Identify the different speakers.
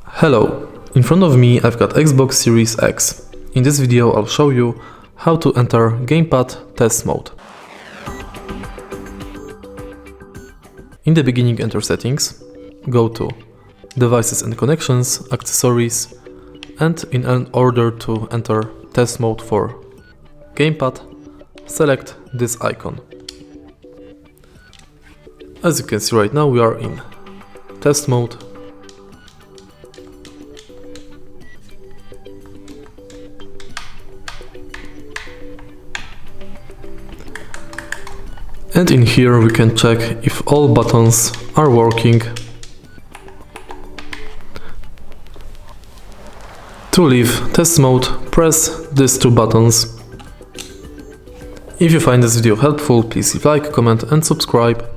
Speaker 1: Hello, in front of me I've got Xbox Series X. In this video I'll show you how to enter Gamepad Test Mode. In the beginning, enter Settings, go to Devices and Connections, Accessories, and in order to enter Test Mode for Gamepad, select this icon. As you can see right now, we are in Test Mode. And in here we can check if all buttons are working. To leave test mode, press these two buttons. If you find this video helpful, please leave a like, comment and subscribe.